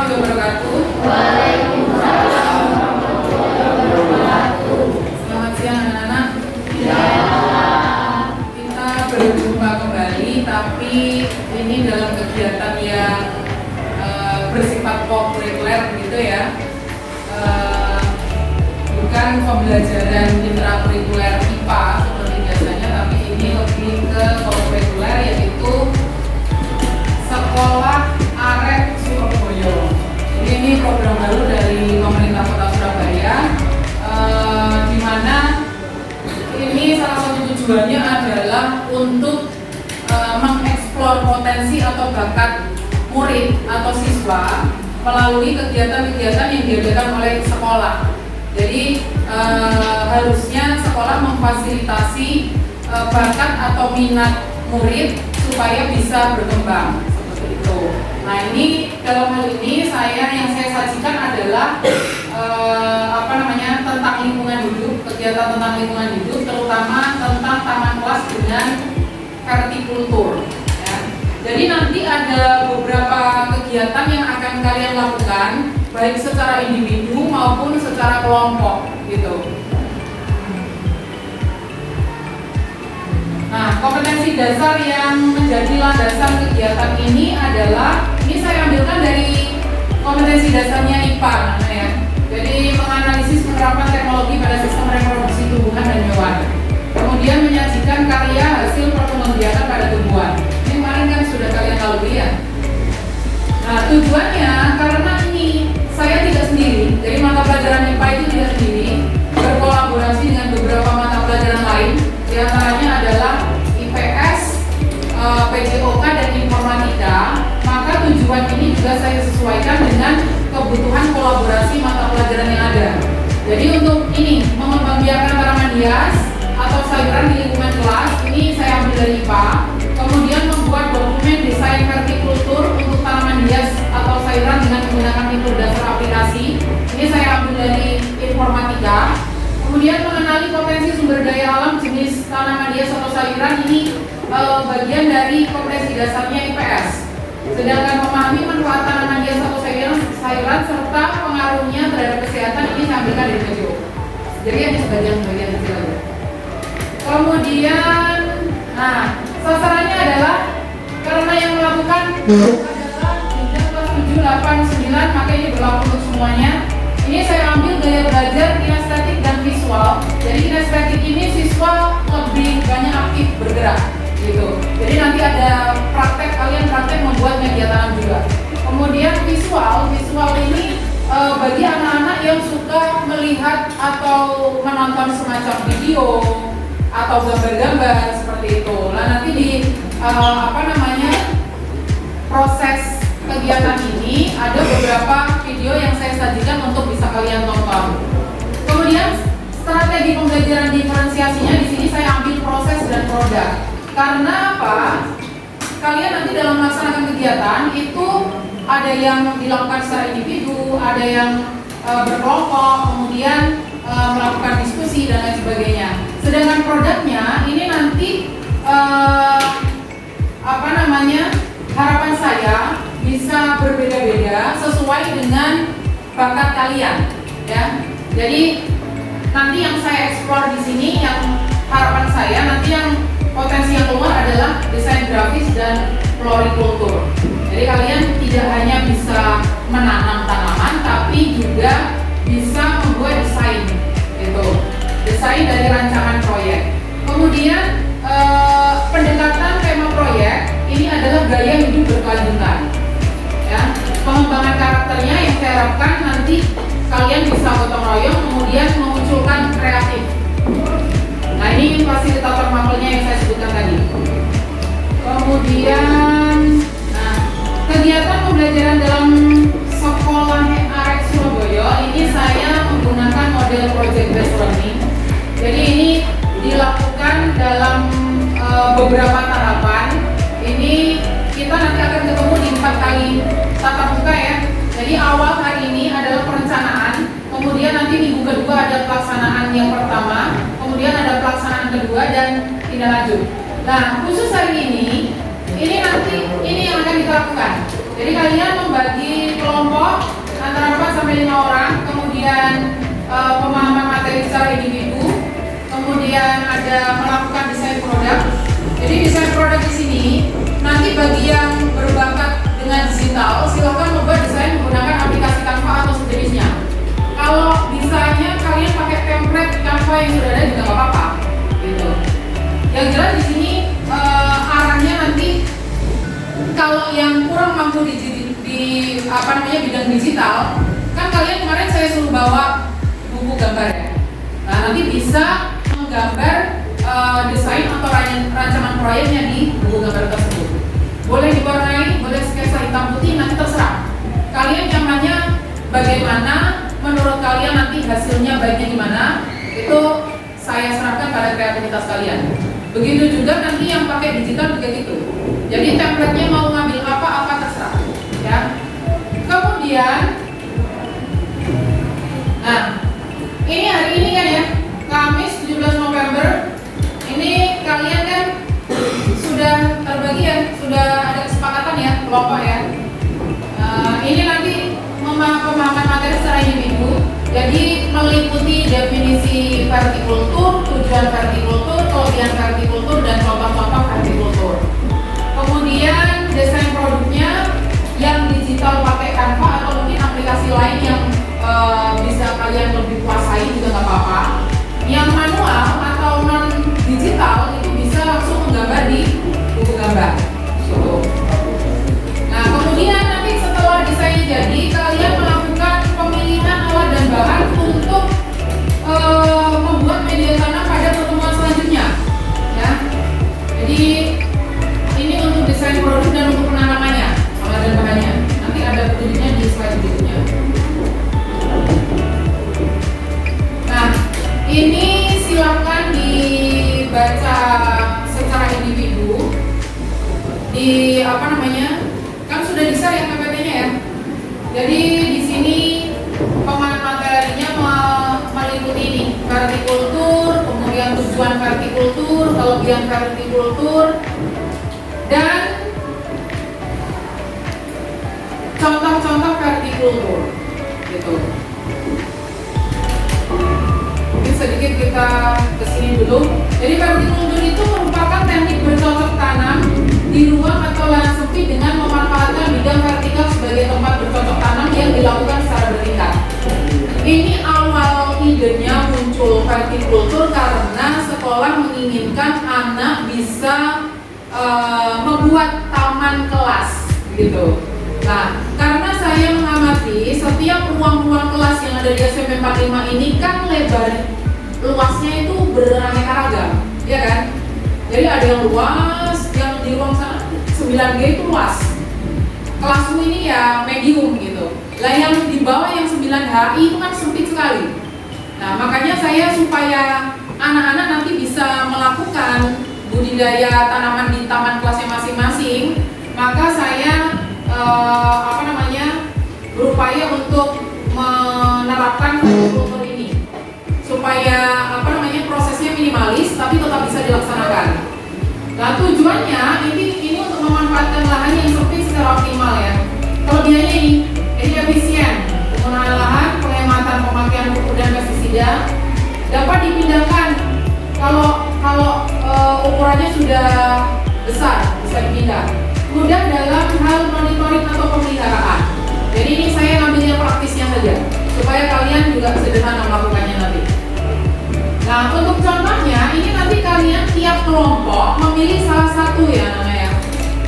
warahmatullahi wabarakatuh. Waalaikumsalam warahmatullahi wabarakatuh. Selamat siang anak-anak. Ya. Kita berjumpa kembali, tapi ini dalam kegiatan yang bersifat kurikuler gitu ya. Bukan pembelajaran intrakurikuler IPA seperti biasanya, tapi ini lebih ke kurikuler, yaitu Sekolah Arek Surabaya. Jadi ini program baru dari pemerintah Kota Surabaya, di mana ini salah satu tujuannya adalah untuk mengeksplor potensi atau bakat murid atau siswa melalui kegiatan-kegiatan yang diadakan oleh sekolah. Jadi harusnya sekolah memfasilitasi bakat atau minat murid supaya bisa berkembang seperti itu. Nah, ini dalam hal ini yang saya sajikan adalah tentang lingkungan hidup, kegiatan tentang lingkungan hidup, terutama tentang taman kelas dengan vertikultur. Ya. Jadi nanti ada beberapa kegiatan yang akan kalian lakukan, baik secara individu maupun secara kelompok, gitu. Nah, kompetensi dasar yang menjadi landasan kegiatan ini adalah, ini saya ambilkan dari kompetensi dasarnya IPA, ya. Jadi menganalisis penerapan teknologi pada sistem reproduksi tumbuhan dan hewan. Kemudian menyajikan karya hasil perkembangbiakan pada tumbuhan. Ini kemarin kan sudah kalian lalui ya. Nah, tujuannya karena ini saya tidak sendiri, jadi mata pelajaran IPA itu tidak sendiri, berkolaborasi dengan beberapa mata pelajaran lain. Di antaranya adalah IPS, PJOK dan Informatika. Maka tujuan ini juga saya sesuaikan dengan kebutuhan kolaborasi mata pelajaran yang ada. Jadi untuk ini mengembangbiakan tanaman hias atau sayuran di lingkungan kelas, ini saya ambil dari IPA. Kemudian membuat dokumen desain vertikultur untuk tanaman hias atau sayuran dengan menggunakan fitur dasar aplikasi, ini saya ambil dari Informatika. Kemudian mengenali potensi sumber daya alam jenis tanaman hias atau sayuran, ini bagian dari kompetensi dasarnya IPS. Sedangkan memahami manfaat tanaman hias atau sayuran serta pengaruhnya terhadap kesehatan, ini saya ambilkan dari PJOK. Jadi ini sebagian kecil aja. Kemudian, nah sasarannya adalah karena yang melakukan adalah jenjang kelas 7, 8, 9, maka ini berlaku untuk semuanya. Ini saya ambil gaya belajar kinestetik dan visual. Jadi kinestetik ini siswa lebih banyak aktif bergerak, gitu. Jadi nanti ada kalian praktek membuat media tanam juga. Kemudian visual ini bagi anak-anak yang suka melihat atau menonton semacam video atau gambar-gambar seperti itu. Nah, nanti di proses kegiatan ini ada beberapa video yang saya sajikan untuk bisa kalian tonton. Kemudian strategi pembelajaran diferensiasinya di sini saya ambil proses dan produk. Karena apa? Kalian nanti dalam melaksanakan kegiatan itu ada yang dilakukan secara individu, ada yang berkelompok, kemudian melakukan diskusi dan lain sebagainya. Sedangkan produknya ini nanti harapan saya bisa berbeda-beda sesuai dengan bakat kalian, ya. Jadi nanti yang saya eksplor di sini, yang harapan saya nanti yang potensi yang keluar adalah desain grafis dan florikultur. Jadi kalian tidak hanya bisa menanam tanaman, tapi juga bisa membuat desain, gitu. Desain dari rancangan proyek. Kemudian pendekatan tema proyek ini adalah gaya hidup berkelanjutan. Ya, pengembangan karakternya yang saya harapkan nanti kalian bisa gotong royong, kemudian memunculkan kreatif. Nah, ini fasilitator mapelnya yang saya sebutkan tadi. Kemudian, kegiatan pembelajaran dalam Sekolah Arek Surabaya ini saya menggunakan model project based learning. Jadi ini dilakukan dalam beberapa tahapan. Ini kita nanti akan ketemu di 4 kali tatap muka ya. Jadi awal hari ini adalah perencanaan, kemudian nanti minggu kedua ada pelaksanaan yang pertama, kemudian ada pelaksanaan kedua dan tindak lanjut. Nah, khusus hari ini nanti ini yang akan kita lakukan. Jadi kalian membagi kelompok sampai 5 orang, kemudian pemahaman materi secara individu, kemudian ada melakukan desain produk. Jadi desain produk di sini nanti bagi yang berbakat dengan digital silakan membuat desain menggunakan aplikasi Canva atau sejenisnya. Kalau desainnya kalian pakai template Canva yang sudah ada juga nggak apa-apa, gitu. Yang jelas di sini arahnya nanti kalau yang kurang mampu di bidang digital, kan kalian kemarin saya suruh bawa buku gambar ya. Nah nanti bisa menggambar desain atau rancangan proyeknya di buku gambar tersebut. Boleh diwarnai, boleh sketsa hitam putih, nanti terserah. Kalian nyamannya bagaimana, menurut kalian nanti hasilnya baiknya gimana, itu saya serahkan pada kreativitas kalian. Begitu juga nanti yang pakai digital juga gitu. Jadi template-nya mau ngambil apa terserah, ya. Kemudian, nah, ini hari ini kan ya, Kamis 17 November. Ini kalian kan sudah terbagi ya, sudah ada kesepakatan ya, kelompok ya. Ini nanti pemahaman materi secara individu. Jadi meliputi definisi vertikultur, tujuan vertikultur, kelebihan vertikultur, dan contoh-contoh vertikultur. Kemudian desain produknya yang digital pakai Canva atau mungkin aplikasi lain yang bisa kalian lebih kuasai juga nggak apa-apa. Yang manual atau non digital itu bisa langsung menggambar di buku gambar. Gitu. Nah kemudian nanti setelah desainnya jadi, kalian melakukan pemilihan alat dan bahan untuk membuat media tanam pada pertemuan selanjutnya. Ya. Jadi ini untuk desain produk dan untuk penanamannya, alat dan bahannya. Nanti ada petunjuknya di slide berikutnya. Nah, ini silakan dibaca secara individu. Di kan sudah di-share ya PPT-nya ya. Jadi di sini pemahaman materinya meliputi ini vertikultur, kemudian tujuan vertikultur, kelebihan vertikultur, dan contoh-contoh vertikultur, gitu. Mungkin sedikit kita kesini dulu. Jadi vertikultur itu merupakan teknik bercocok tanam di ruang atau lahan sempit dengan memanfaatkan bidang vertikal sebagai tempat bercocok tanam yang dilakukan secara bertingkat. Ini awal idenya muncul vertikultur karena sekolah menginginkan anak bisa membuat taman kelas, gitu. Nah, karena saya mengamati setiap ruang-ruang kelas yang ada di SMP 45 ini kan lebar luasnya itu beraneka ragam, ya kan? Jadi ada yang luas, yang di ruang sana 9G itu luas. Kelasmu ini ya medium gitu. Lah yang di bawah yang 9HI itu kan sempit sekali. Nah, makanya saya supaya anak-anak nanti bisa melakukan budidaya tanaman di taman kelasnya masing-masing, maka saya berupaya untuk menerapkan vertikultur ini supaya prosesnya minimalis tapi tetap bisa dilaksanakan. Nah tujuannya ini untuk memanfaatkan lahan yang sempit secara optimal ya. Kelebihannya ini efisien, penggunaan lahan, penghematan pemakaian pupuk dan pestisida, dapat dipindahkan kalau ukurannya sudah besar bisa dipindah. Mudah dalam hal monitoring atau pemeliharaan. Jadi ini saya ngambilnya praktisnya saja supaya kalian juga sederhana melakukannya nanti. Nah untuk contohnya ini nanti kalian tiap kelompok memilih salah satu ya namanya.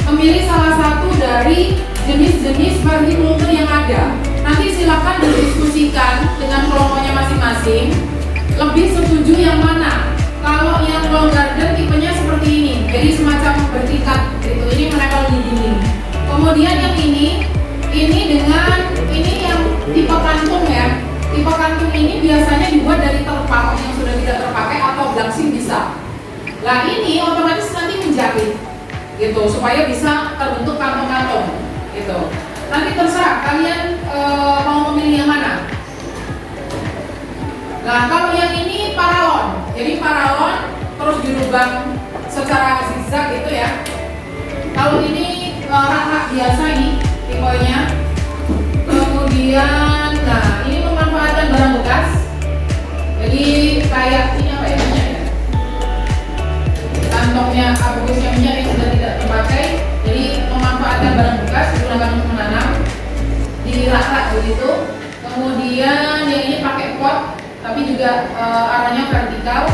Memilih salah satu dari jenis-jenis vertikultur yang ada. Nanti silakan didiskusikan dengan kelompoknya masing-masing. Lebih setuju yang mana? Kalau yang long garden tipenya seperti ini, jadi semacam bertingkat gitu. Ini menempel di dinding. Kemudian yang ini dengan ini yang tipe kantung ya. Tipe kantung ini biasanya dibuat dari terpal yang sudah tidak terpakai atau blangsing bisa. Nah ini otomatis nanti menjahit gitu supaya bisa terbentuk kantong-kantong gitu. Nanti terserah kalian mau memilih yang mana. Nah kalau yang ini paralon, jadi paralon terus dilubang secara zigzag gitu ya. Kalau ini rata biasa ini tipenya. Kemudian, nah kayak ini apa ya, minyak ya, kantongnya bungkusnya minyak yang sudah tidak terpakai. Jadi memanfaatkan barang bekas digunakan untuk menanam, dirak-rak begitu. Kemudian yang ini pakai pot, tapi juga arahnya vertikal.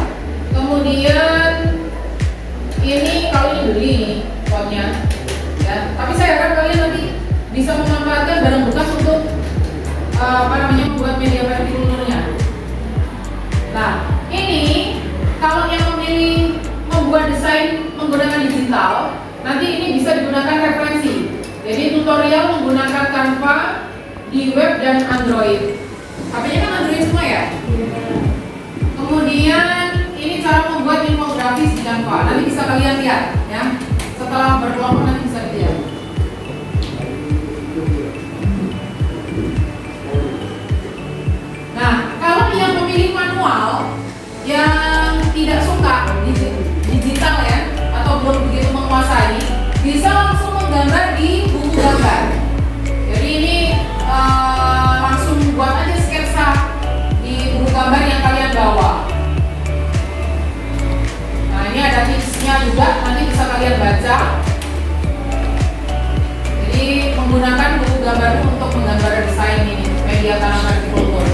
Kemudian ini kalau ini beli nih potnya, ya. Tapi saya harap kalian nanti bisa memanfaatkan barang bekas untuk membuat media vertikulturnya. Nah, ini kalau yang memilih membuat desain menggunakan digital, nanti ini bisa digunakan referensi. Jadi tutorial menggunakan Canva di web dan Android. HP-nya kan Android semua ya? Kemudian ini cara membuat infografis di Canva. Nanti bisa kalian lihat ya. Setelah berkelompok nanti bisa dilihat. Nah, kalau yang memilih manual, yang tidak suka digital ya, atau belum begitu menguasai, bisa langsung menggambar di buku gambar. Jadi ini langsung buat aja sketsa di buku gambar yang kalian bawa. Nah, ini ada tipsnya juga, nanti bisa kalian baca. Jadi menggunakan buku gambar untuk menggambar desain ini, media tanam vertikultur.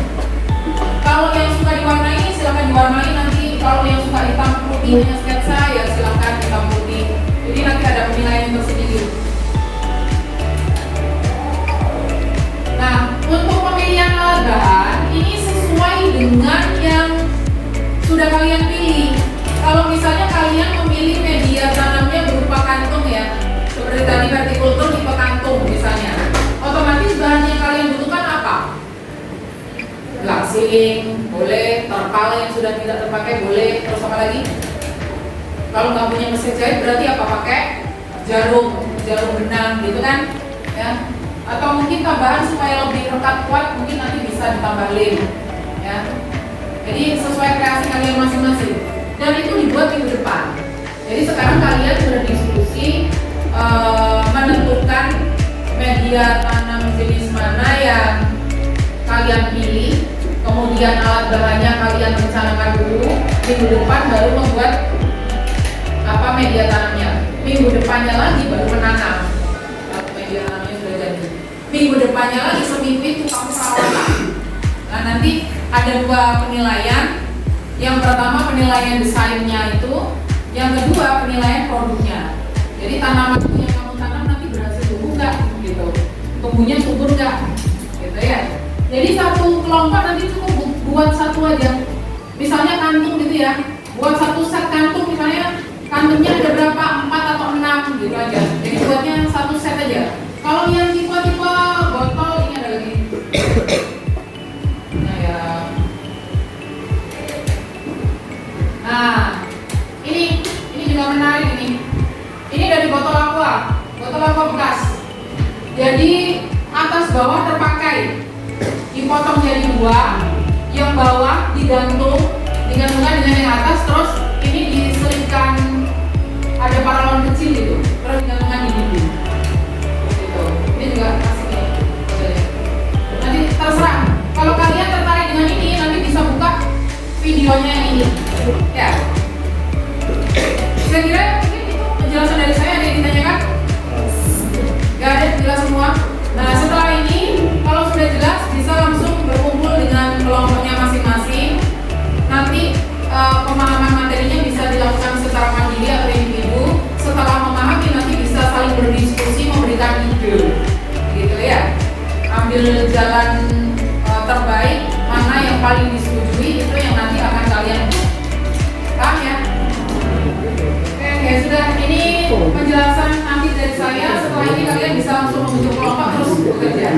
Kalau yang suka diwarnai, silakan diwarnai. Nanti kalau yang suka hitam putih hanya sketsa, ya silakan hitam putih. Jadi nanti ada penilaian tersendiri. Nah, untuk pemilihan alat bahan ini sesuai dengan yang sudah kalian pilih. Kalau misalnya kalian memilih media tanamnya berupa kantung ya, seperti tadi vertikultur tipe kantung misalnya, otomatis bahan yang kalian butuhkan apa? Glassing boleh, terpal yang sudah tidak terpakai boleh, terus apa lagi? Kalau nggak punya mesin jahit berarti apa? Pakai jarum benang gitu kan? Ya. Atau mungkin tambahan supaya lebih rekat kuat, mungkin nanti bisa ditambah lem ya. Jadi sesuai kreasi kalian masing-masing. Dan itu dibuat minggu depan. Jadi sekarang kalian sudah diskusi menentukan media tanam jenis mana yang kalian pilih. Kemudian alat bahannya kalian rencanakan dulu. Minggu depan baru membuat media tanamnya. Minggu depannya lagi baru menanam. Media tanamnya sudah jadi. Minggu depannya lagi seminggu itu kamu perawatan. Nah, nanti ada 2 penilaian. Yang pertama penilaian desainnya itu, yang kedua penilaian produknya. Jadi tanaman yang kamu tanam nanti berhasil tumbuh nggak, gitu. Tumbuhnya subur nggak, gitu ya. Jadi satu kelompok nanti cukup buat satu aja. Misalnya kantung gitu ya, buat satu set kantung misalnya kantungnya ada berapa, 4 atau 6 gitu aja. Jadi buatnya satu set aja. Kalau yang tipe-tipe botol ini ada lagi. Nah ya. Nah, ini juga menarik ini. Ini dari botol aqua bekas. Jadi atas bawah terpakai, dipotong jadi 2, yang bawah digantung dengan yang atas, terus ini diselipkan ada paralon kecil gitu, terus digantungan di dinding. Gitu. Ini juga asik nih. Nanti terserah. Kalau kalian tertarik dengan ini, nanti bisa buka videonya yang ini. Ya. Saya kira mungkin itu penjelasan dari saya. Ada yang ditanyakan? Gak ada, jelas semua. Nah, setelah ini kalau sudah jelas bisa langsung berkumpul dengan kelompoknya masing-masing. Nanti pemahaman materinya bisa dilakukan secara mandiri atau individu. Setelah memahami nanti bisa saling berdiskusi, memberikan ide, gitu ya. Ambil jalan terbaik, mana yang paling disetujui, itu yang nanti akan kalian paham ya. Oke, ya sudah, ini penjelasan nanti dari saya. Setelah ini kalian bisa langsung membentuk kelompok terus bekerja.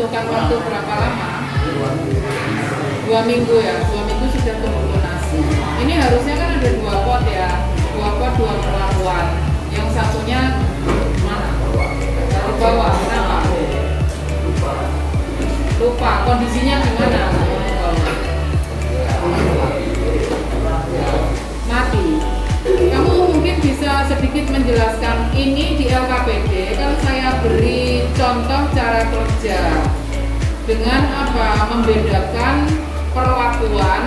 membutuhkan waktu berapa lama? 2 minggu ya, 2 minggu sudah tumbuh tunas. Ini harusnya kan ada 2 pot ya, 2 pot 2 perlakuan. Yang satunya mana? Dari bawah, kenapa? Lupa, kondisinya gimana? Mati. Kamu mungkin bisa sedikit menjelaskan ini di LKPD, kan saya beri contoh cara kerja dengan apa? Membedakan perlakuan,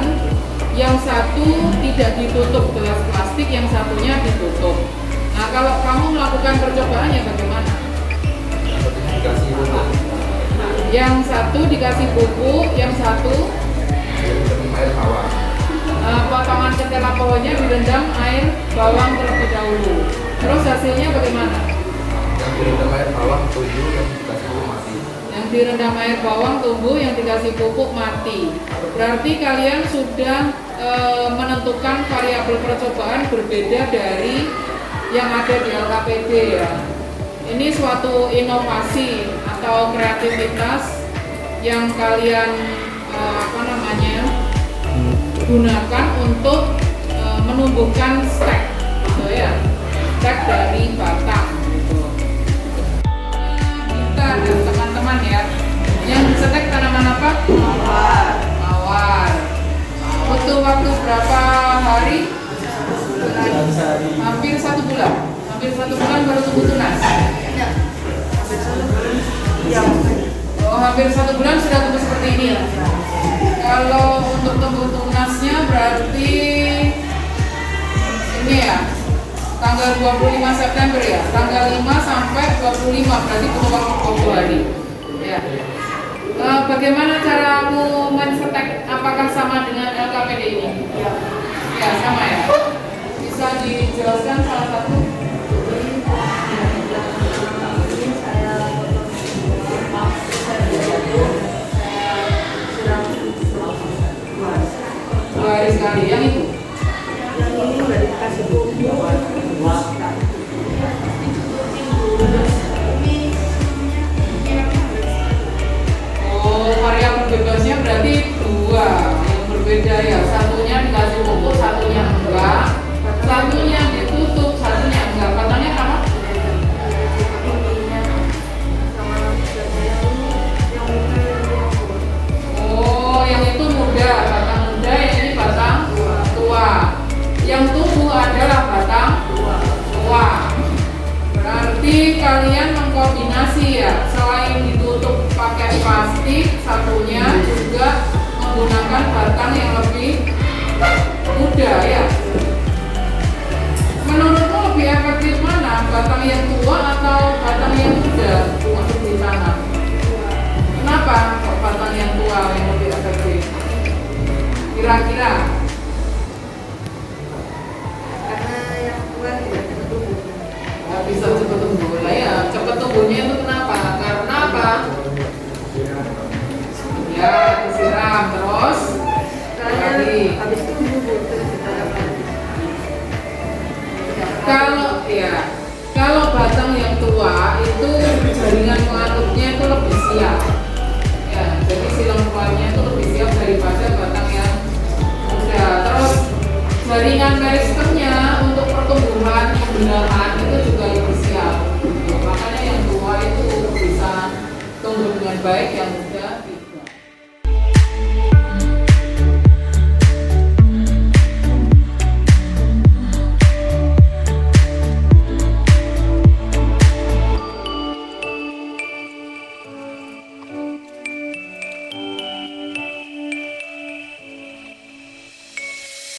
yang satu tidak ditutup gelas plastik, yang satunya ditutup. Nah, kalau kamu melakukan percobaannya bagaimana? Yang satu dikasih pupuk, yang satu air bawang. Potongan ketela pohonnya direndam air bawang terlebih dahulu. Terus hasilnya bagaimana? Yang direndam air bawang tumbuh, yang dikasih pupuk mati. Yang direndam air bawang tumbuh, yang dikasih pupuk mati. Berarti kalian sudah menentukan variabel percobaan berbeda dari yang ada di LKPD ya. Ini suatu inovasi atau kreativitas yang kalian gunakan untuk menumbuhkan stek, gitu ya, stek dari batang. Gitu. Kita dan teman-teman ya, yang disetek tanaman apa? Mawar. Mawar. Butuh waktu berapa hari? Hampir 1 bulan. Hampir 1 bulan baru tumbuh tunas. Oh, hampir 1 bulan sudah tumbuh seperti ini. Kalau untuk tumbuh tunasnya berarti ini ya, tanggal 25 September ya, tanggal 5 sampai 25 berarti butuh waktu 20 hari. Ya. Bagaimana caramu mensetek? Apakah sama dengan LKPD ini? Ya, sama ya. Bisa dijelaskan salah satu? Dua hari sekali, yang itu? Yang ini udah dikasih pupuk. Oh, variabel bebasnya berarti 2 yang berbeda ya. Satunya dikasih pupuk, satunya enggak. Satunya ditutup, satunya enggak. Katanya apa? Oh, yang itu muda, batang muda, yang ini batang tua. Yang tumbuh adalah batang tua. Berarti kalian mengkombinasi ya, selain ditutup pakai plastik, satunya juga menggunakan batang yang lebih muda ya. Menurutmu lebih efektif mana? Batang yang tua atau batang yang muda untuk ditanam? Kenapa kok batang yang tua yang lebih efektif? Kira-kira? Karena yang tua tidak cepat tumbuh. Nggak bisa cepat tumbuh lah ya. Cepat tumbuhnya itu kenapa? Karena apa? Ya, disiram terus. Lagi. Habis tumbuh terus ditanam lagi. Kalau batang yang tua itu jaringan pengatupnya itu lebih siap. Ya, jadi silang keluarnya itu lebih siap daripada batang yang muda. Terus jaringan meristemnya untuk pertumbuhan pembedahan itu juga lebih siap. Makanya yang tua itu bisa tumbuh dengan baik, yang